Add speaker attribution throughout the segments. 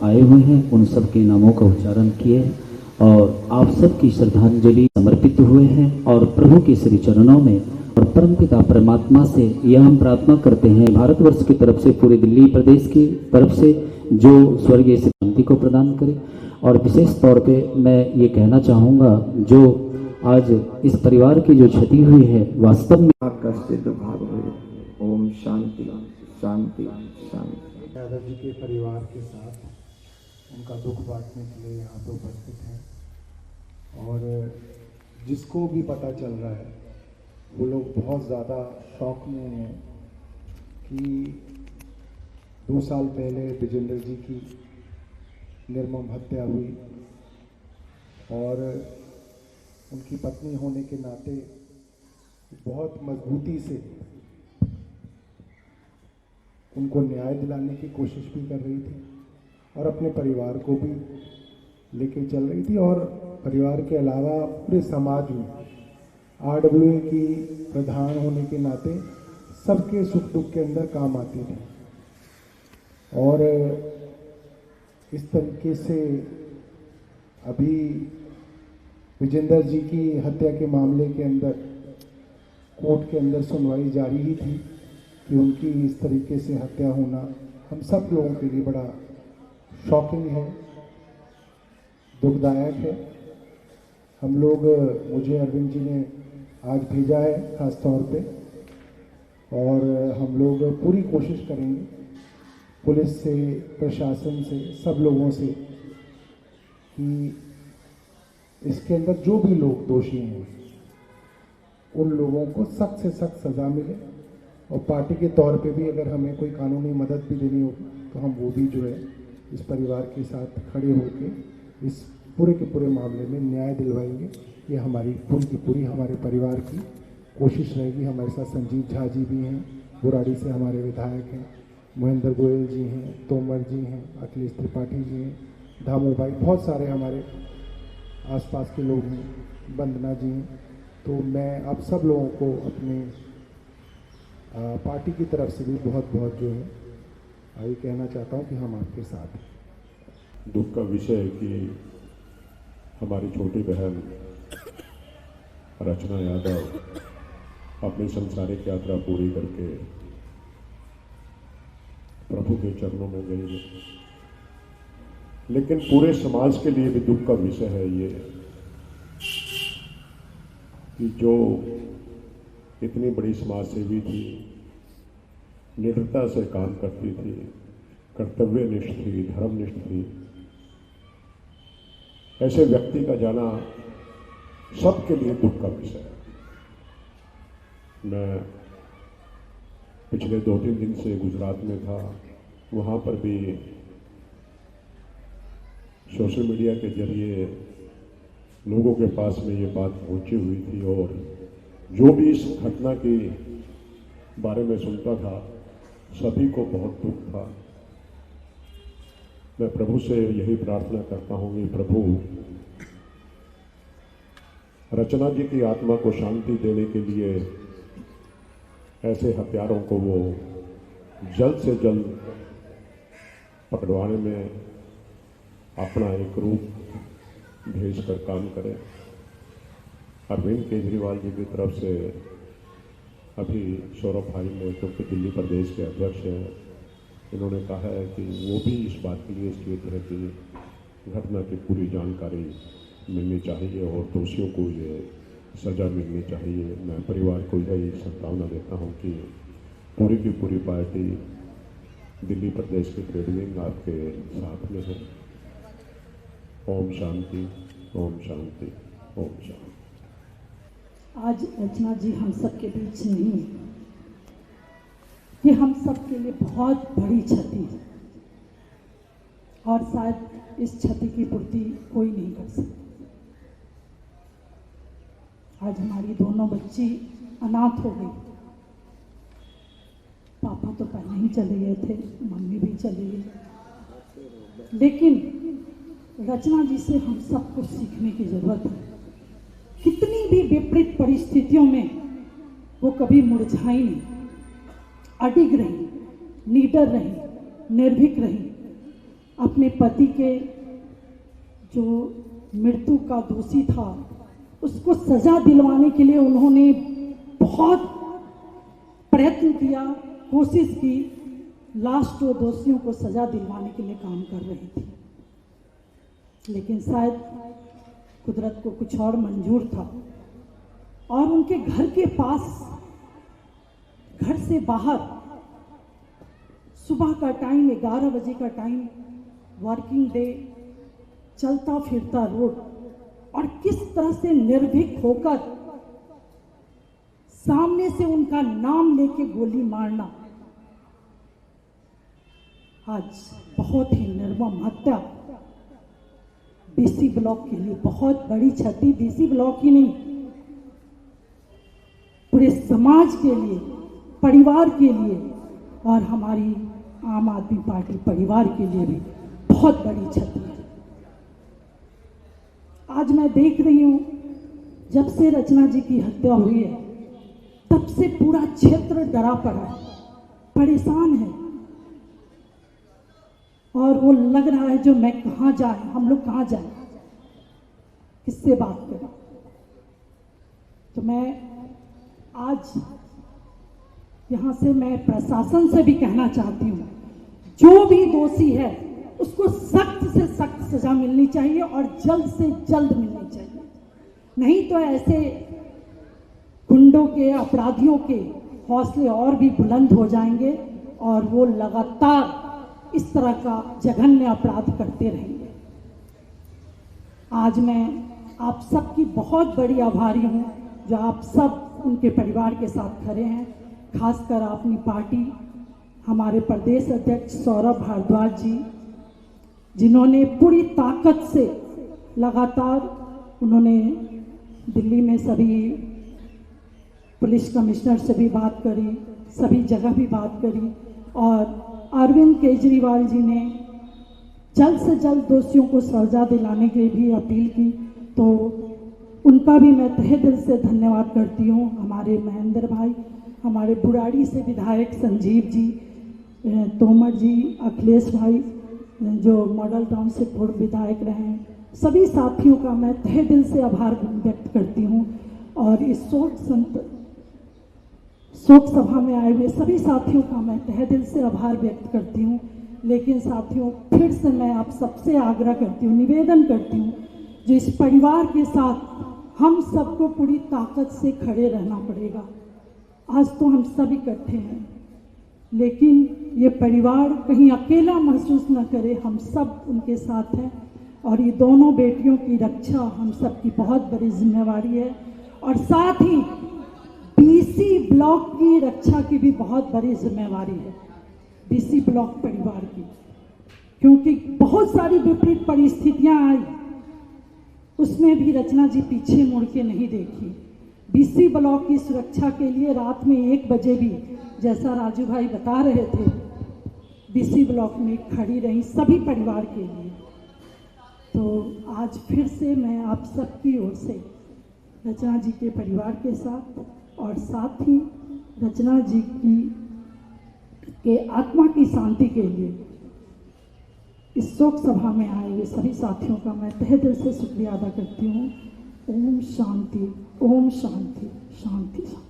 Speaker 1: आए हुए हैं उन सब के नामों का उच्चारण किए और आप सबकी श्रद्धांजलि समर्पित हुए हैं और प्रभु के श्री चरणों में और परमपिता परमात्मा से यह हम प्रार्थना करते हैं भारतवर्ष की तरफ से, पूरे दिल्ली प्रदेश की तरफ से, जो स्वर्गीय शांति को प्रदान करे। और विशेष तौर पे मैं ये कहना चाहूँगा, जो आज इस परिवार की जो क्षति हुई है, वास्तव में
Speaker 2: आपका सिद्ध भाव हो। ओम शांति शांति शांति।
Speaker 3: यादव जी के परिवार के साथ उनका दुख बांटने के लिए यहाँ पे उपस्थित हैं और जिसको भी पता चल रहा है वो लोग बहुत ज़्यादा शौक में हैं कि 2 साल पहले विजेंद्र जी की निर्मम हत्या हुई और उनकी पत्नी होने के नाते बहुत मजबूती से उनको न्याय दिलाने की कोशिश भी कर रही थी और अपने परिवार को भी लेके चल रही थी और परिवार के अलावा पूरे समाज में RWA की प्रधान होने के नाते सबके सुख दुख के अंदर काम आती थी। और इस तरीके से अभी विजेंद्र जी की हत्या के मामले के अंदर कोर्ट के अंदर सुनवाई जारी ही थी कि उनकी इस तरीके से हत्या होना हम सब लोगों के लिए बड़ा शॉकिंग है, दुखदायक है। हम लोग, मुझे अरविंद जी ने आज भेजा है खास तौर पे, और हम लोग पूरी कोशिश करेंगे पुलिस से, प्रशासन से, सब लोगों से कि इसके अंदर जो भी लोग दोषी हैं उन लोगों को सख्त से सख्त सज़ा मिले और पार्टी के तौर पे भी अगर हमें कोई कानूनी मदद भी देनी होगी तो हम वो भी जो है इस परिवार के साथ खड़े होकर इस पूरे के पूरे मामले में न्याय दिलवाएंगे। ये हमारी पूरी की पूरी हमारे परिवार की कोशिश रहेगी। हमारे साथ संजीव झा जी भी हैं, बुराड़ी से हमारे विधायक हैं, महेंद्र गोयल जी हैं, तोमर जी हैं, अखिलेश त्रिपाठी जी हैं, धामू भाई, बहुत सारे हमारे आसपास के लोग हैं, वंदना जी हैं। तो मैं आप सब लोगों को अपने पार्टी की तरफ से भी बहुत बहुत जो है ये कहना चाहता हूँ कि हम आपके साथ हैं।
Speaker 4: दुख का विषय है कि हमारी छोटी बहन रचना यादव अपनी संसारिक यात्रा पूरी करके प्रभु के चरणों में गई है, लेकिन पूरे समाज के लिए भी दुख का विषय है ये कि जो इतनी बड़ी समाज सेवी थी, निडरता से काम करती थी, कर्तव्यनिष्ठ थी, धर्मनिष्ठ थी, ऐसे व्यक्ति का जाना सबके लिए दुख का विषय है। मैं पिछले 2-3 दिन से गुजरात में था, वहाँ पर भी सोशल मीडिया के जरिए लोगों के पास में ये बात पहुँची हुई थी और जो भी इस घटना के बारे में सुनता था सभी को बहुत दुख था। मैं प्रभु से यही प्रार्थना करता हूँ कि प्रभु रचना जी की आत्मा को शांति देने के लिए ऐसे हत्यारों को वो जल्द से जल्द पकड़वाने में अपना एक रूप भेजकर काम करें। अरविंद केजरीवाल जी की तरफ से अभी सौरभ भाई ने, क्योंकि दिल्ली प्रदेश के अध्यक्ष हैं, इन्होंने कहा है कि वो भी इस बात के लिए स्थित है कि घटना की पूरी जानकारी मिलनी चाहिए और दोषियों को ये सज़ा मिलनी चाहिए। मैं परिवार को यही संभावना देता हूँ कि पूरी की पूरी पार्टी दिल्ली प्रदेश की ट्रेड विंग आपके साथ में है। ओम शांति, ओम शांति, ओम शांति।
Speaker 5: आज रचना जी हम सब के बीच नहीं है, ये हम सब के लिए बहुत बड़ी क्षति है और शायद इस क्षति की पूर्ति कोई नहीं कर सकता। आज हमारी दोनों बच्ची अनाथ हो गई। पापा तो पहले ही चले गए थे, मम्मी भी चली गई, लेकिन रचना जी से हम सबको सीखने की जरूरत है। कितनी भी विपरीत परिस्थितियों में वो कभी मुरझाई नहीं, अडिग रही, निडर रही, निर्भीक रही। अपने पति के जो मृत्यु का दोषी था उसको सजा दिलवाने के लिए उन्होंने बहुत प्रयत्न किया, कोशिश की। लास्ट वो दोषियों को सजा दिलवाने के लिए काम कर रही थी, लेकिन शायद कुदरत को कुछ और मंजूर था। और उनके घर के पास, घर से बाहर सुबह का टाइम, 11 बजे का टाइम, वर्किंग डे, चलता फिरता रोड, और किस तरह से निर्भीक होकर सामने से उनका नाम लेके गोली मारना। आज बहुत ही निर्मम हत्या, बीसी ब्लॉक के लिए बहुत बड़ी क्षति, बीसी ब्लॉक ही नहीं, पूरे समाज के लिए, परिवार के लिए, और हमारी आम आदमी पार्टी परिवार के लिए भी बहुत बड़ी क्षति है। आज मैं देख रही हूं, जब से रचना जी की हत्या हुई है तब से पूरा क्षेत्र डरा पड़ा है, परेशान है, और वो लग रहा है जो मैं कहां जाए, हम लोग कहां जाए, किससे बात करें। तो मैं आज यहां से मैं प्रशासन से भी कहना चाहती हूं, जो भी दोषी है उसको सख्त से सख्त सजा मिलनी चाहिए और जल्द से जल्द मिलनी चाहिए। नहीं तो ऐसे गुंडों के, अपराधियों के हौसले और भी बुलंद हो जाएंगे और वो लगातार इस तरह का जघन्य अपराध करते रहेंगे। आज मैं आप सबकी बहुत बड़ी आभारी हूं, जो आप सब उनके परिवार के साथ खड़े हैं, खासकर अपनी पार्टी, हमारे प्रदेश अध्यक्ष सौरभ भारद्वाज जी, जिन्होंने पूरी ताकत से लगातार, उन्होंने दिल्ली में सभी पुलिस कमिश्नर से भी बात करी, सभी जगह भी बात करी, और अरविंद केजरीवाल जी ने जल्द से जल्द दोषियों को सजा दिलाने की भी अपील की। तो उनका भी मैं तहे दिल से धन्यवाद करती हूँ। हमारे महेंद्र भाई, हमारे बुराड़ी से विधायक संजीव जी, तोमर जी, अखिलेश भाई जो मॉडल टाउन से पूर्व विधायक रहे हैं, सभी साथियों का मैं तहे दिल से आभार व्यक्त करती हूँ। और इस शोक सभा में आए हुए सभी साथियों का मैं तहे दिल से आभार व्यक्त करती हूँ। लेकिन साथियों, फिर से मैं आप सबसे आग्रह करती हूँ, निवेदन करती हूँ, जो इस परिवार के साथ हम सबको पूरी ताकत से खड़े रहना पड़ेगा। आज तो हम सब इकट्ठे हैं, लेकिन ये परिवार कहीं अकेला महसूस न करे, हम सब उनके साथ हैं। और ये दोनों बेटियों की रक्षा हम सब की बहुत बड़ी जिम्मेवारी है, और साथ ही बीसी ब्लॉक की रक्षा की भी बहुत बड़ी जिम्मेवारी है, बीसी ब्लॉक परिवार की, क्योंकि बहुत सारी विपरीत परिस्थितियां आई, उसमें भी रचना जी पीछे मुड़ के नहीं देखी। बीसी ब्लॉक की सुरक्षा के लिए रात में 1 बजे भी, जैसा राजू भाई बता रहे थे, बीसी ब्लॉक में खड़ी रही सभी परिवार के लिए। तो आज फिर से मैं आप सबकी ओर से रचना जी के परिवार के साथ, और साथ ही रचना जी के आत्मा की शांति के लिए इस शोक सभा में आए हुए सभी साथियों का मैं तहे दिल से शुक्रिया अदा करती हूँ। ओम शांति, ओम शांति, शांति, शांति।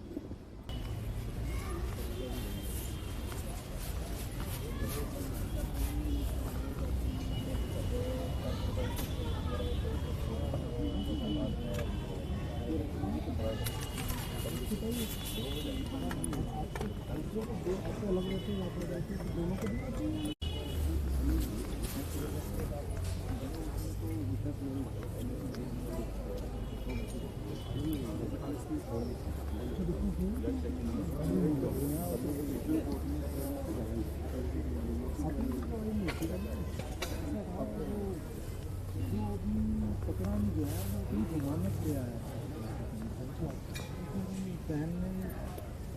Speaker 6: बहन ने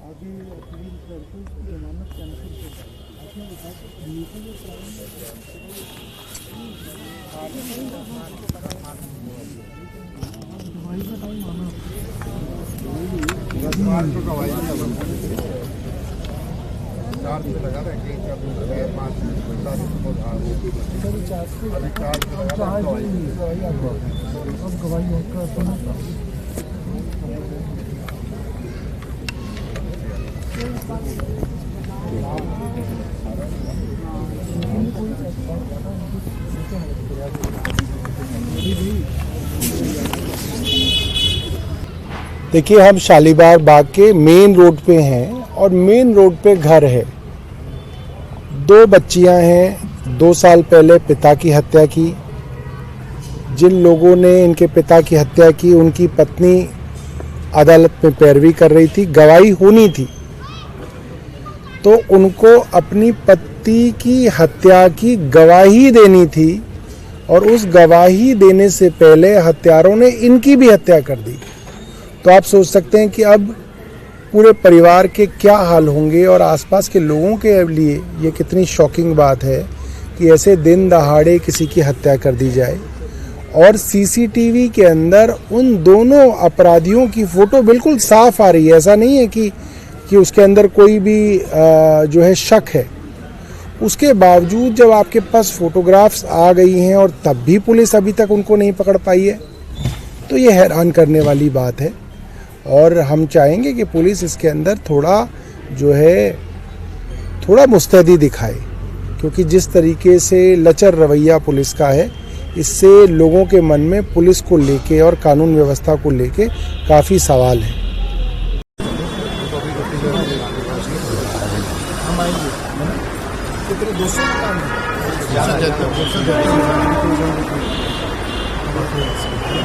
Speaker 6: आगे अपील करके उसकी जमानत कैंसिल कर दी।
Speaker 3: देखिए, हम शालीमार बाग के मेन रोड पे हैं और मेन रोड पे घर है। 2 बच्चियां हैं, 2 साल पहले पिता की हत्या की। जिन लोगों ने इनके पिता की हत्या की, उनकी पत्नी अदालत में पैरवी कर रही थी, गवाही होनी थी, तो उनको अपनी पति की हत्या की गवाही देनी थी और उस गवाही देने से पहले हत्यारों ने इनकी भी हत्या कर दी। तो आप सोच सकते हैं कि अब पूरे परिवार के क्या हाल होंगे और आसपास के लोगों के लिए ये कितनी शॉकिंग बात है कि ऐसे दिन दहाड़े किसी की हत्या कर दी जाए। और सीसीटीवी के अंदर उन दोनों अपराधियों की फ़ोटो बिल्कुल साफ आ रही है। ऐसा नहीं है कि उसके अंदर कोई भी जो है शक है। उसके बावजूद जब आपके पास फ़ोटोग्राफ्स आ गई हैं और तब भी पुलिस अभी तक उनको नहीं पकड़ पाई है, तो ये हैरान करने वाली बात है। और हम चाहेंगे कि पुलिस इसके अंदर थोड़ा मुस्तैदी दिखाए, क्योंकि जिस तरीके से लचर रवैया पुलिस का है, इससे लोगों के मन में पुलिस को लेके और कानून व्यवस्था को लेके काफ़ी सवाल है।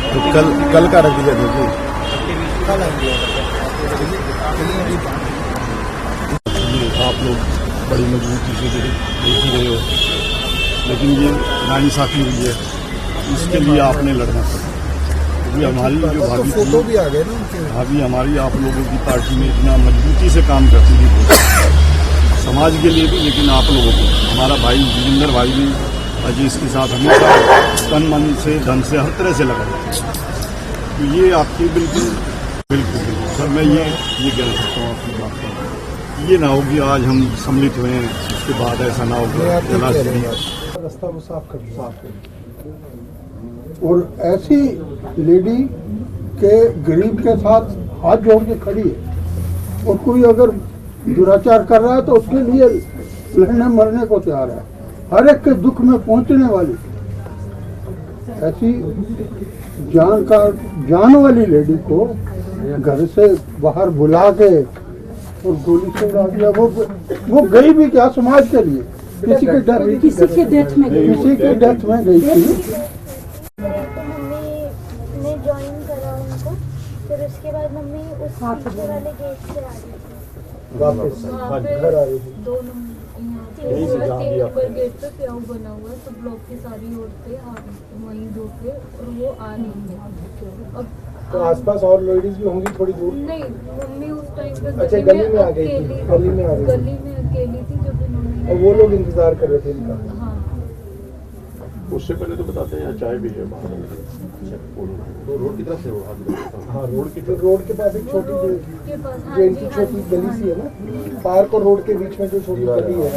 Speaker 6: तो कल का रख दिया देखिए, आप लोग बड़ी मजबूती से देख ही रहे हो, लेकिन ये नाइंसाफी हुई है, इसके लिए आपने लड़ना पड़ा। क्योंकि हमारी जो भाभी
Speaker 3: फोटो भी आ गए ना उनके,
Speaker 6: भाभी हमारी आप लोगों की पार्टी में इतना मजबूती से काम करती थी समाज के लिए भी, लेकिन आप लोगों को हमारा भाई जितेंद्र भाई भी अजीज के साथ हमेशा तन मन से धन से हर तरह से लगा। तो ये आपकी बिल्कुल सर, मैं ये कहना चाहता हूँ आपकी बात पर, ये ना हो कि आज हम सम्मिलित हुए हैं, उसके बाद ऐसा ना हो
Speaker 3: रास्ता वो साफ कर।
Speaker 7: और ऐसी लेडी के गरीब के साथ हाथ जोड़ के खड़ी है, और कोई अगर दुराचार कर रहा है तो उसके लिए लड़ने मरने को तैयार है। हर एक के दुख में पहुंचने वाली ऐसी जान वाली लेडी को घर से बाहर बुला के और गोली से उड़ा दिया। वो गई भी क्या समाज के लिए, किसी के डेथ में गई थी।
Speaker 8: मम्मी ने ज्वाइन करा उनको, फिर उसके बाद मम्मी उस पीछे वाले गेट से आ गई
Speaker 7: वापस घर आ रही थी।
Speaker 8: दोनों 3 नंबर गेट पे प्याऊ बना हुआ, तो ब्लॉक की सारी औरतें वहीं धोखे और वो आ रही है। अब
Speaker 3: तो आसपास और लेडीज भी होंगी थोड़ी दूर?
Speaker 8: नहीं, मम्मी उस टाइम पे
Speaker 3: अच्छा, गली में आ गई थी, गली में
Speaker 8: अकेली थी जब इन्होंने,
Speaker 3: और वो लोग इंतजार कर रहे थे इनका।
Speaker 8: हाँ,
Speaker 4: उससे पहले तो बताते हैं यहाँ चाय भी है बाहर। तो रोड की तरफ से वो
Speaker 3: हाँ, रोड के पास एक छोटी
Speaker 8: के पास,
Speaker 3: जो इनकी छोटी गली सी है ना, पार्क और रोड के बीच में जो छोटी गली है,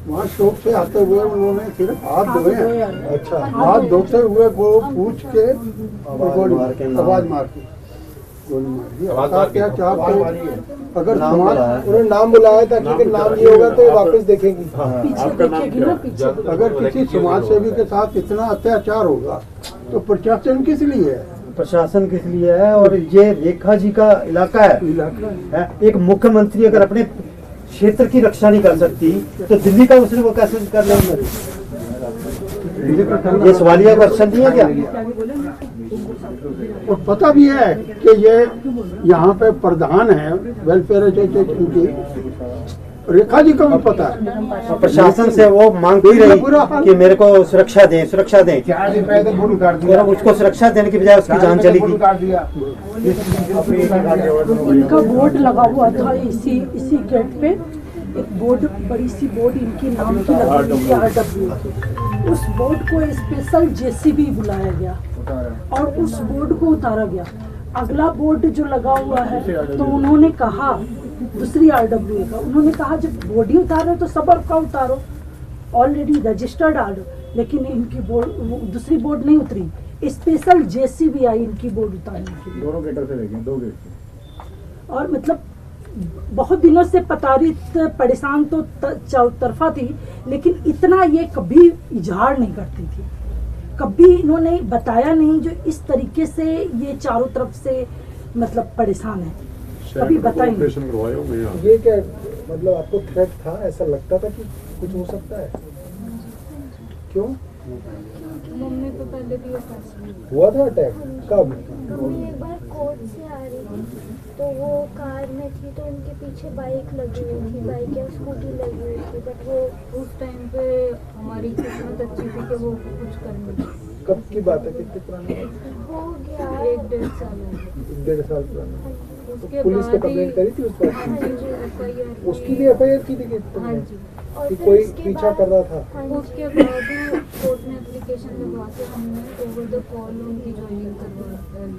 Speaker 7: वहाँ शॉप से आते हुए उन्होंने सिर्फ हाथ धोए हैं।
Speaker 3: अच्छा,
Speaker 7: हाथ धोते हुए वो पूछ के आवाज मार के गोली मार दी। क्या अगर
Speaker 3: उन्होंने नाम बुलाया था कि नाम ये होगा तो ये वापस देखेंगी।
Speaker 7: अगर किसी समाज सेवी के साथ इतना अत्याचार होगा तो प्रशासन किस लिए है?
Speaker 9: प्रशासन किस लिए है? और ये रेखा जी का इलाका है। एक मुख्यमंत्री अगर अपने क्षेत्र की रक्षा नहीं कर सकती तो दिल्ली का उसने वो कैसे कर लेंगे? ये सवालिया क्वेश्चन नहीं है क्या?
Speaker 7: और पता भी है कि ये यहाँ पे प्रधान है वेलफेयर एसोसिएशन की, रेखा जी को भी पता है।
Speaker 9: प्रशासन से वो मांगती रही कि मेरे को सुरक्षा दें। और उसको सुरक्षा देने की बजाय उसकी जान चली गई।
Speaker 5: इनका बोर्ड लगा हुआ था इसी गेट पे, एक बोर्ड, बड़ी सी बोर्ड इनके नाम की लगी थी RW की। उस बोर्ड को स्पेशल JCB बुलाया गया और उस बोर्ड को उतारा गया। अगला बोर्ड जो लगा हुआ है तो उन्होंने कहा, दूसरी RWA का, उन्होंने कहा जब बोर्ड ही उतारो तो सब का उतारो, ऑलरेडी रजिस्टर्ड आर्डर, लेकिन इनकी बोर्ड, दूसरी बोर्ड नहीं उतरी, स्पेशल JCB आई इनकी बोर्ड उतारने के लिए।
Speaker 3: दोनों गेटर से देखें, 2 गेट।
Speaker 5: और मतलब बहुत दिनों से पतारित परेशान तो चौतरफा थी, लेकिन इतना ये कभी इजहार नहीं करती थी, कभी इन्होंने बताया नहीं जो इस तरीके से ये चारों तरफ से मतलब परेशान है, कभी बताया नहीं।
Speaker 4: ऑपरेशन करवाए होंगे यहाँ।
Speaker 3: ये क्या मतलब आपको थ्रेट था, ऐसा लगता था कि कुछ हो सकता है? क्यों
Speaker 8: मम्मी पे पहले भी अटैक
Speaker 3: हुआ था अटैक? कब?
Speaker 10: मम्मी एक बार कोर्ट से आ रही थी तो वो कार में थी तो उनके पीछे बाइक लगी हुई थी, बाइक या स्कूटी लगी हुई थी, बट वो
Speaker 8: उस टाइम पे हमारी किस्मत अच्छी थी कि वो कुछ कर नहीं पाए।
Speaker 3: कब की बात है, कितने पुरानी बात है?
Speaker 10: हो गया
Speaker 8: 1-1.5 साल हो गए।
Speaker 3: 1.5 साल पुरानी।
Speaker 8: उसके
Speaker 3: पुलिस को
Speaker 8: बाद
Speaker 3: कंप्लेंट करी थी उस पर?
Speaker 8: हाँ जी, FIR
Speaker 3: उसकी भी FIR की थी कि
Speaker 8: हाँ
Speaker 3: तुमने?
Speaker 8: जी।
Speaker 10: और
Speaker 3: कि
Speaker 10: फिर
Speaker 3: कोई
Speaker 10: उसके
Speaker 3: पीछा
Speaker 10: बाद-
Speaker 3: कर रहा था?
Speaker 10: हाँ जी।
Speaker 8: उसके बाद कोर्ट में एप्लीकेशन लगवा के हमने ओवर द कॉल उनकी ज्वाइनिंग करवा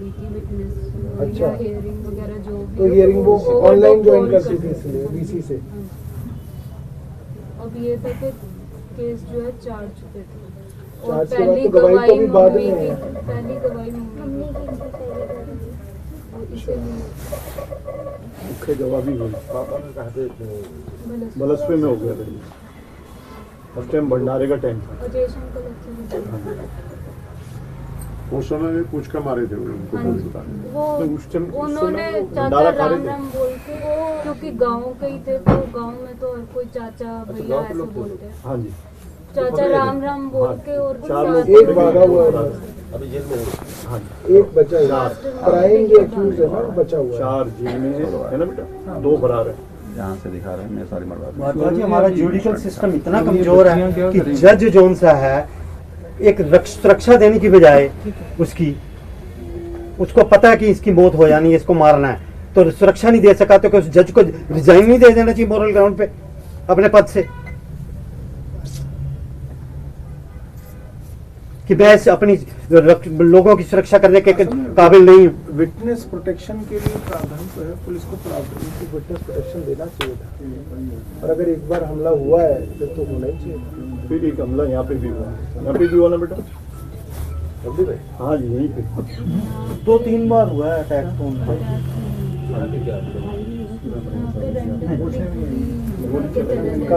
Speaker 8: ली थी, विटनेस
Speaker 3: अच्छा।
Speaker 8: या हियरिंग वगैरह जो भी
Speaker 3: तो
Speaker 8: हो,
Speaker 3: हियरिंग वो
Speaker 8: over the
Speaker 3: online join
Speaker 8: call
Speaker 3: करती थी
Speaker 8: करते
Speaker 3: इसलिए
Speaker 8: थे।
Speaker 3: BC से?
Speaker 8: अब ये था कि केस जो है चार्ज चुके थे और
Speaker 3: चार्ज के बाद
Speaker 8: पहली
Speaker 3: तो गवाही तो भी बाद
Speaker 8: मम्मी
Speaker 3: में
Speaker 8: की
Speaker 3: है।
Speaker 8: थी, पहली गवाही मम्मी
Speaker 10: मम्मी
Speaker 8: की
Speaker 10: की थी पहले बार।
Speaker 8: और इसीलिए
Speaker 6: मुख्य गवाह भी हुई पापा ने कहा
Speaker 8: बलस
Speaker 6: बलसवे में हो गया था। उस टाइम भंडारे का टाइम था।
Speaker 8: अजय शंकर अच्छे से
Speaker 4: उस समय में पूछ कर मारे थे उनको
Speaker 8: हाँ
Speaker 4: पुलिस
Speaker 8: जी।
Speaker 4: वाले।
Speaker 8: वो
Speaker 6: तो उस टाइम- उस
Speaker 8: उन्होंने
Speaker 6: समय
Speaker 8: चाचा
Speaker 6: भंडारा खा रहे
Speaker 8: राम
Speaker 6: थे।
Speaker 8: राम बोल के, वो क्योंकि गांव के ही थे तो गांव में तो हर कोई चाचा भैया
Speaker 6: गाँव के
Speaker 8: ऐसे
Speaker 6: लोग थे।
Speaker 8: बोलते हैं।
Speaker 6: हाँ जी।
Speaker 8: चाचा राम राम बोल के और
Speaker 6: चार लोग
Speaker 8: साथ
Speaker 3: एक
Speaker 8: में-
Speaker 3: भागा हुआ है,
Speaker 6: अभी जेल में हाँ जी।
Speaker 3: एक बचा हुआ है। क्राइम जो एक्यूज है ना बचा हुआ है।
Speaker 6: 4 जेल में है ना बेटा, 2 फरार है।
Speaker 11: जहाँ से दिखा रहे हैं मैं सारी मरवा दूँ।
Speaker 9: महात्मा जी, हमारा जुडिशल सिस्टम इतना कमजोर है कि जज जोन सा है, एक सुरक्षा देने की बजाय उसको पता है कि इसकी मौत हो जानी है, इसको मारना है, तो सुरक्षा नहीं दे सका, तो उस जज को रिजाइन नहीं दे देना चाहिए मोरल ग्राउंड पे अपने पद से, कि मैं अपनी लोगों की सुरक्षा करने के काबिल नहीं हूँ।
Speaker 3: विटनेस प्रोटेक्शन के लिए प्रावधान तो है, पुलिस को प्रावधान की विटनेस प्रोटेक्शन देना चाहिए था। और अगर एक बार हमला हुआ है फिर तो होना ही चाहिए था।
Speaker 6: फिर एक हमला यहाँ पे भी हुआ, यहाँ पे भी हुआ ना बेटा?
Speaker 3: अभी भाई
Speaker 6: हाँ जी, यहीं पे
Speaker 9: 2-3 बार हुआ है अटैक तो उन पर।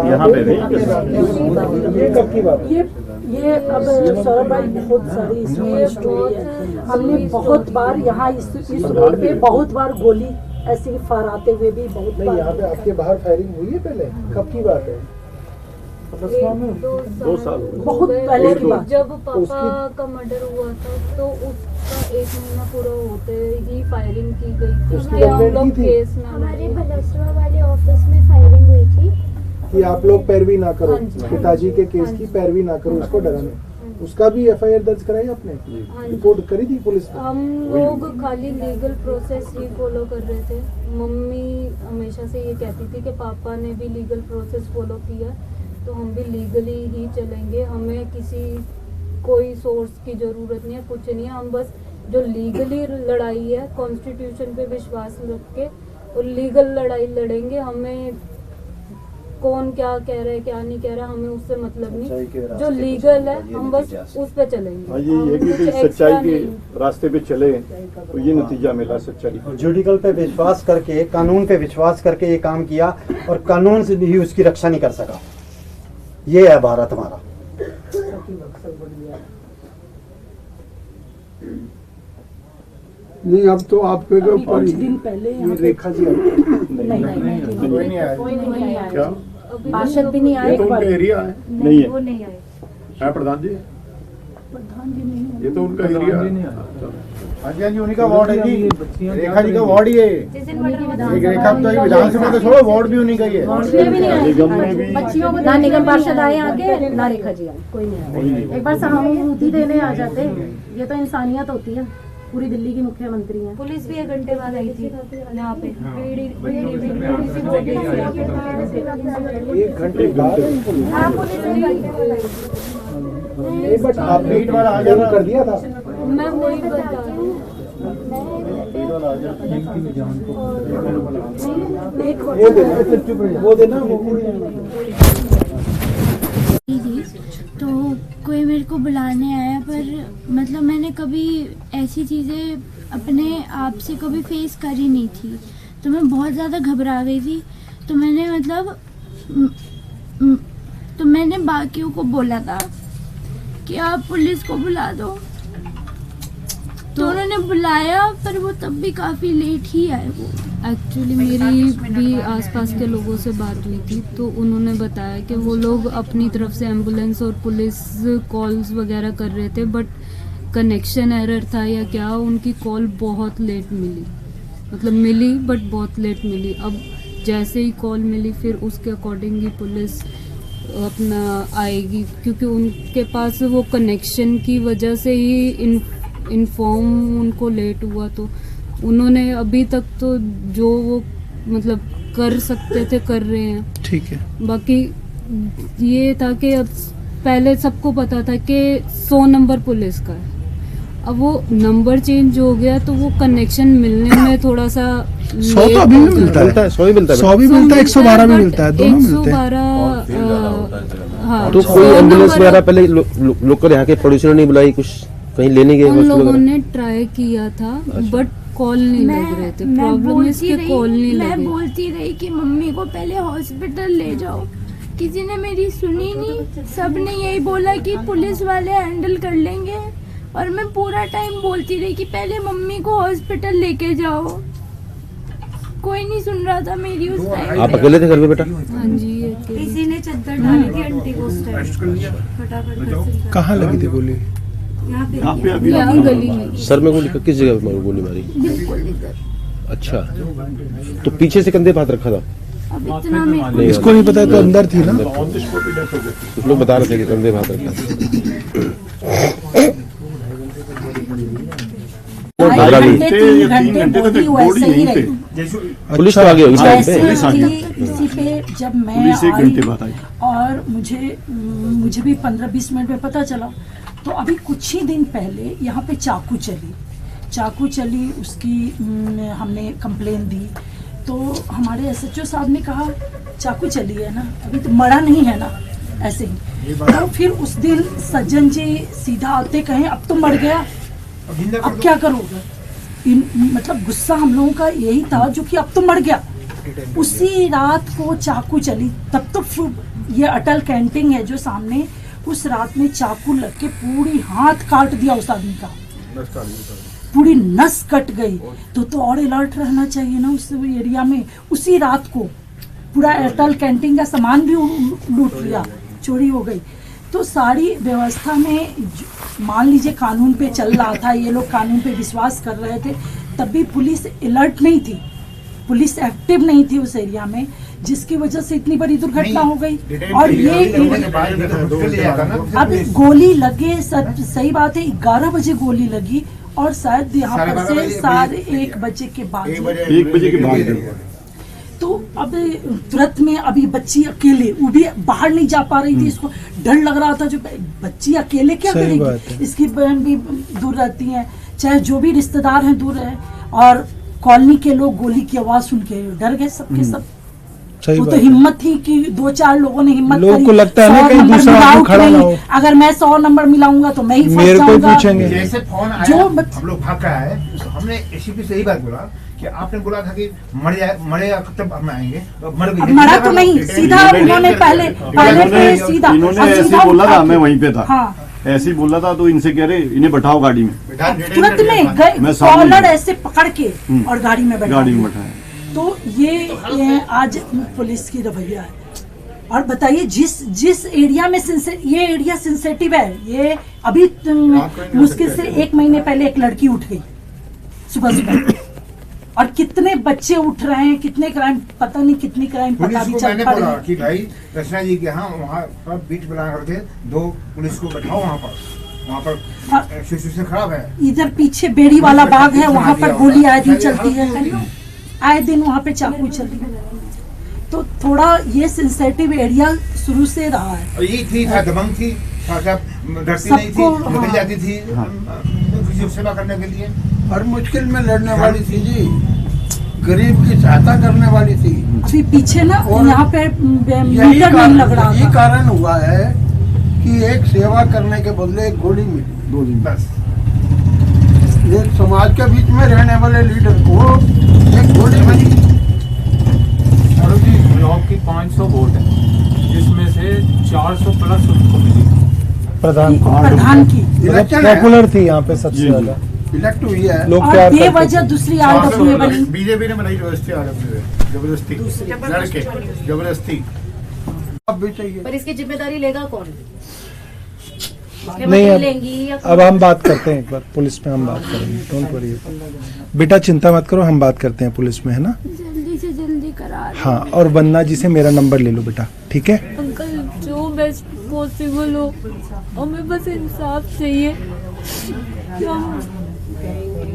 Speaker 11: यहाँ पे भी
Speaker 3: ये कब की बात है?
Speaker 5: ये अब सौरभ भाई बहुत सारी इसमें स्टोरी है। हमने बहुत बार यहाँ इस रोड पे बहुत बार गोली ऐसे फहराते हुए भी बहुत
Speaker 3: नहीं, यहाँ पे
Speaker 5: बार
Speaker 3: आपके बाहर फायरिंग हुई है पहले? कब की बात है?
Speaker 6: 2 साल हो गए।
Speaker 5: बहुत पहले की बात।
Speaker 8: जब पापा का मर्डर हुआ था तो उसका 1 महीना पूरा होते ही फायरिंग की गई थी
Speaker 3: उसकी
Speaker 8: कि हम
Speaker 3: कंप्लेंट
Speaker 8: लोग
Speaker 3: की थी?
Speaker 8: केस ना
Speaker 10: हमारे
Speaker 8: लड़ें।
Speaker 10: बलसवा वाले ऑफिस में फायरिंग हुई थी।
Speaker 3: कि आप लोग पैरवी ना करो,
Speaker 8: हाँ जी।
Speaker 3: पिताजी के केस की पैरवी ना करो, उसको डराने। उसका भी FIR दर्ज कराई आपने?
Speaker 8: हाँ जी।
Speaker 3: रिपोर्ट करी थी पुलिस ने?
Speaker 8: हम लोग खाली लीगल प्रोसेस ही फॉलो कर रहे थे। मम्मी हमेशा से ये कहती थी कि पापा ने भी लीगल प्रोसेस फॉलो किया तो हम भी लीगली ही चलेंगे, हमें किसी कोई सोर्स की ज़रूरत नहीं है, कुछ नहीं है। हम बस जो लीगली लड़ाई है कॉन्स्टिट्यूशन पे विश्वास रख के और लीगल लड़ाई लड़ेंगे। हमें कौन क्या कह रहा है क्या नहीं कह रहा, हमें उससे मतलब नहीं। जो लीगल है हम बस उस पे चलेंगे।
Speaker 6: हाँ, ये कि
Speaker 8: कुछ
Speaker 6: सच्चाई
Speaker 8: extra
Speaker 6: के
Speaker 8: नहीं।
Speaker 6: रास्ते पे चले तो ये नतीजा मिला सच्चाई।
Speaker 9: जुडिकल पे विश्वास करके, कानून पे विश्वास करके ये काम किया और कानून से भी उसकी रक्षा नहीं कर सका। ये है भारत हमारा।
Speaker 7: नहीं, अब तो आपके के
Speaker 5: अभी
Speaker 7: ऊपर
Speaker 5: कुछ
Speaker 7: ही
Speaker 5: दिन पहले यहाँ पे
Speaker 3: रेखा जी आई?
Speaker 7: कोई नहीं आया।
Speaker 4: क्या
Speaker 8: अभी
Speaker 5: पार्षद भी नहीं आए।
Speaker 4: ये तो उनका एरिया है?
Speaker 6: नहीं है।
Speaker 8: वो नहीं आए।
Speaker 4: है प्रधान जी,
Speaker 5: प्रधान जी नहीं
Speaker 4: ये तो उनका एरिया है।
Speaker 7: हाँ जी, हाँ जी, उन्हीं का वार्ड है जी। रेखा जी का वार्ड ही है।
Speaker 8: जिस दिन मर्डर हुआ
Speaker 7: एक रेखा तो ये विधानसभा तो छोड़ो, वार्ड भी उन्हीं का ही है।
Speaker 6: निगम में भी
Speaker 12: ना निगम पार्षद आए आगे, ना रेखा जी आए, कोई नहीं आया। एक बार सहानुभूति देने आ जाते, ये तो इंसानियत होती है। पूरी दिल्ली की मुख्यमंत्री हैं।
Speaker 8: पुलिस भी 1 घंटे बाद आई थी यहाँ पे।
Speaker 3: 1 घंटे बाद बट आपने कर दिया था।
Speaker 8: मैं वही बता रही हूँ।
Speaker 3: वो देना
Speaker 10: तो कोई मेरे को बुलाने आया, पर मतलब मैंने कभी ऐसी चीज़ें अपने आप से कभी फेस करी नहीं थी, तो मैं बहुत ज़्यादा घबरा गई थी। तो मैंने मतलब तो मैंने बाकियों को बोला था कि आप पुलिस को बुला दो, तो उन्होंने बुलाया, पर वो तब भी काफ़ी लेट ही आए। वो
Speaker 8: एक्चुअली मेरी भी आसपास के लोगों से बात हुई थी, तो उन्होंने बताया कि वो लोग अपनी तरफ से एम्बुलेंस और पुलिस कॉल्स वगैरह कर रहे थे, बट कनेक्शन एरर था या क्या, उनकी कॉल बहुत लेट मिली। मतलब मिली बट बहुत लेट मिली। अब जैसे ही कॉल मिली फिर उसके अकॉर्डिंग ही पुलिस अपना आएगी, क्योंकि उनके पास वो कनेक्शन की वजह से ही इन्फॉर्म उनको लेट हुआ। तो उन्होंने अभी तक तो जो वो मतलब कर सकते थे कर रहे हैं।
Speaker 13: ठीक है।
Speaker 8: बाकी ये था कि अब पहले सबको पता था कि 100 नंबर पुलिस का है, अब वो नंबर चेंज हो गया तो वो कनेक्शन मिलने में थोड़ा सा
Speaker 13: 100 तो अभी भी मिलता है, 100 भी मिलता है, 100 भी मिलता है, 112 भी मिलता है, दोनों मिलते हैं।
Speaker 14: हाँ, तो कोई एम्बुलेंस वगैरह पहले लोकल यहाँ के पड़ोसियों ने बुलाई, कुछ कहीं लेने गए?
Speaker 8: उन लोगों ने ट्राई किया था बट कॉल नहीं लग रहे थे। प्रॉब्लम इसके कॉल नहीं लगे।
Speaker 10: मैं बोलती रही कि मम्मी को पहले हॉस्पिटल ले जाओ, किसी ने मेरी सुनी नहीं। सब ने यही बोला कि पुलिस वाले हैंडल कर लेंगे, और मैं पूरा टाइम बोलती रही कि पहले मम्मी को हॉस्पिटल लेके जाओ। कोई नहीं सुन रहा था मेरी उस टाइम।
Speaker 14: आप अकेले थे घर में बेटा?
Speaker 8: हाँ जी,
Speaker 10: किसी ने चद्दर डाली थी आंटी को उस टाइम। फटाफट
Speaker 13: कहाँ लगी थी गोली?
Speaker 8: यहाँ पे गली में।
Speaker 14: सर में गोली? किस जगह पे गोली मारी?
Speaker 10: बिल्कुल इधर।
Speaker 14: अच्छा, तो पीछे से कंधे पे हाथ रखा था?
Speaker 10: अब इतना में
Speaker 13: इसको नहीं पता, तो अंदर थी ना।
Speaker 14: कुछ लोग बता रहे थे कि कंधे पे हाथ रखा था। पुलिस तो आ गई टाइम पे।
Speaker 15: इसी पे जब मैं आई और मुझे भी 15-20 मिनट में पता चला, तो अभी कुछ ही दिन पहले यहाँ पे चाकू चली, उसकी हमने कंप्लेन दी, तो हमारे SHO साहब ने कहा चाकू चली है ना, अभी तो मरा नहीं है ना, ऐसे ही। तो फिर उस दिन सज्जन जी सीधा आते कहें अब तो मर गया, अब क्या करोगे? मतलब गुस्सा हम लोगों का यही था, जो कि अब तो मर गया। उसी रात को चाकू चली, तब तो ये अटल कैंटीन है जो सामने, उस रात में चाकू लग के पूरी हाथ काट दिया उस आदमी का, पूरी नस कट गई। तो और अलर्ट रहना चाहिए ना उस एरिया में। उसी रात को पूरा अटल कैंटीन का सामान भी लूट लिया, चोरी हो गई। तो सारी व्यवस्था में मान लीजिए कानून पे चल रहा था, ये लोग कानून पे विश्वास कर रहे थे, तब भी पुलिस अलर्ट नहीं थी, पुलिस एक्टिव नहीं थी उस एरिया में, जिसकी वजह से इतनी बड़ी दुर्घटना हो गई। और ये अब गोली लगे, सही बात है, 11 बजे गोली लगी, और शायद यहाँ पर से 1:30 बजे के बाद,
Speaker 6: 1 बजे के बाद।
Speaker 15: तो अब तुरंत में अभी बच्ची अकेले, वो भी बाहर नहीं जा पा रही थी, इसको डर लग रहा था, जो बच्ची अकेले क्या करेगी, इसकी बहन भी दूर रहती है, चाहे जो भी रिश्तेदार हैं दूर है, और कॉलोनी के लोग गोली की आवाज सुन के डर गए सबके सब। वो तो हिम्मत थी कि 2-4 लोगों ने हिम्मत
Speaker 13: करी, को लगता है ना कहीं दूसरा आदमी खड़ा ना हो,
Speaker 15: अगर मैं 100 नंबर मिलाऊंगा तो मैं ही
Speaker 13: मेरे को पूछेंगे।
Speaker 16: जैसे फोन आया, जो हम लोग भाग कर आए, तो हमने ACP से यही बात बोला कि आपने बोला था कि मरेगा तब हम आएंगे,
Speaker 15: मरा तो नहीं, सीधा उन्होंने पहले पे सीधा
Speaker 6: ऐसे बोला था, मैं वहीं पे था, ऐसे ही बोला था, तो इनसे कह रहे इन्हें बैठाओ गाड़ी में,
Speaker 15: तुरंत में कॉलर ऐसे पकड़ के और गाड़ी में बैठाया। तो ये आज पुलिस की रवैया है। और बताइए, जिस एरिया में ये एरिया सेंसिटिव है, ये अभी मुश्किल से 1 महीने पहले एक लड़की उठ गई सुबह, और कितने बच्चे उठ रहे हैं, कितने क्राइम, पता नहीं कितनी क्राइम पता भी चल पा रही है
Speaker 16: कि भाई रचना जी के यहाँ वहाँ पर बीच बना करके 2 पुलिस को बैठाओ वहाँ पर, वहाँ पर सिचुएशन खराब है।
Speaker 15: इधर पीछे बेड़ी वाला बाग है, वहाँ पर गोली आए दिन चलती है, आए दिन वहाँ पे चाकू चलती है। तो थोड़ा ये सेंसिटिव एरिया शुरू से रहा है।
Speaker 16: और ये थी दबंग थी, डरती नहीं थी, निकल जाती थी किसी सेवा करने के लिए।
Speaker 7: हर मुश्किल में लड़ने वाली थी जी, गरीब की सहायता करने वाली थी।
Speaker 15: अभी पीछे ना यहाँ पे मीटर नहीं लग रहा,
Speaker 7: यही कारण हुआ है कि एक सेवा करने के बदले एक गोली मिली।
Speaker 16: बस
Speaker 7: एक समाज के बीच में रहने वाले लीडर को एक गोली मिली।
Speaker 17: ब्लॉक की 500 वोट है, जिसमें से 400 प्लस उनको मिली
Speaker 15: प्रधान की।
Speaker 13: पॉपुलर थी यहाँ पे सबसे ज्यादा,
Speaker 7: इलेक्ट हुई है
Speaker 13: लोग प्यार करते
Speaker 15: बेवजह दूसरी आरडब्ल्यू बनी।
Speaker 16: बीजेपी ने बनाई व्यवस्था जबरदस्ती लड़के जबरदस्ती।
Speaker 7: अब भी चाहिए,
Speaker 12: पर इसकी जिम्मेदारी लेगा कौन?
Speaker 13: नहीं अब हम बात करते हैं, एक बार पुलिस में हम बात करेंगे, डोंट वरी बेटा, चिंता मत करो, हम बात करते हैं पुलिस में, है ना?
Speaker 10: जल्दी से जल्दी करा दो।
Speaker 13: हाँ, और वंदना जी से मेरा नंबर ले लो बेटा, ठीक है?
Speaker 8: अंकल जो बेस्ट पॉसिबल हो, हमें बस इंसाफ चाहिए।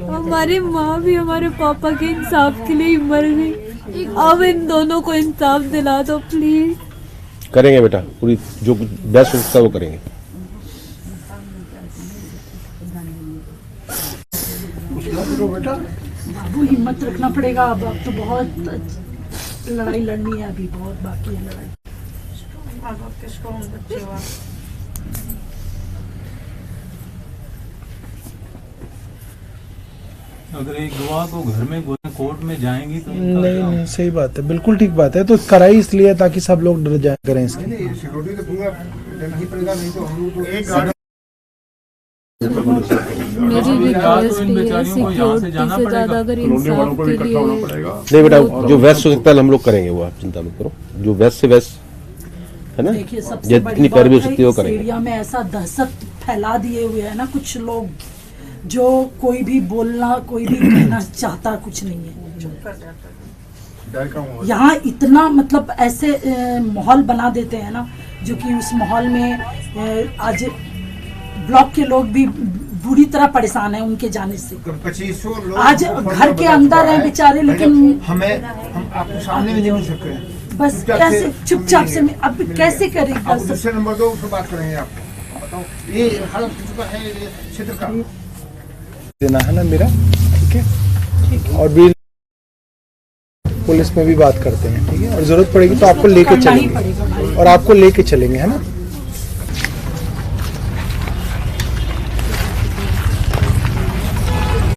Speaker 8: हमारी माँ भी हमारे पापा के इंसाफ के लिए ही मर गई, अब इन दोनों को इंसाफ दिला दो प्लीज।
Speaker 14: करेंगे बेटा, पूरी जो बेस्ट हो सकता है वो करेंगे।
Speaker 7: बेटा
Speaker 15: बाबू हिम्मत रखना पड़ेगा, अब तो बहुत लड़ाई लड़नी है, अभी बहुत बाकी है लड़ाई।
Speaker 17: अगर एक गवाह को घर में कोर्ट में जाएंगी तो
Speaker 13: नहीं सही बात है, बिल्कुल ठीक बात है। तो कराई इसलिए ताकि सब लोग डर जाए करें इसके।
Speaker 16: सिक्योरिटी तो पूरा देना ही पड़ेगा, नहीं तो हम लोग तो एक
Speaker 8: मेरी रिक्वेस्ट है सिक्योरिटी से ज्यादा अगर इंसाफ के लिए
Speaker 14: नहीं बेटा, जो वेस्ट हो सकता है हम लोग करेंगे, वो आप चिंता मत करो, जो वेस्ट से वेस्ट है ना,
Speaker 15: देखिए सबसे
Speaker 14: जितनी पैरवी हो सकती है वो करेंगे।
Speaker 15: एरिया में ऐसा दहशत फैला दिए हुए है ना कुछ लोग, जो कोई भी बोलना कोई भी कहना चाहता कुछ नहीं है। यहाँ इतना मतलब ऐसे माहौल बना देते हैं ना, जो कि उस माहौल में आज ब्लॉक के लोग भी बुरी तरह परेशान हैं उनके जाने से।
Speaker 16: 2500 लोग
Speaker 15: आज घर के अंदर हैं बेचारे, लेकिन
Speaker 16: हम आपको सामने भी नहीं मिल सकते हैं।
Speaker 15: बस कैसे चुपचाप से अब कैसे करेंगे?
Speaker 16: आप दूसरे नंबर 2 पर बात करेंगे, आपको बताओ ये हालत चुका है क्षेत्र का
Speaker 13: देना है ना मेरा, ठीक है? और भी पुलिस में भी बात करते हैं, ठीक है? और जरूरत पड़ेगी तो आपको लेके चलेंगे, और आपको लेके चलेंगे, है ना?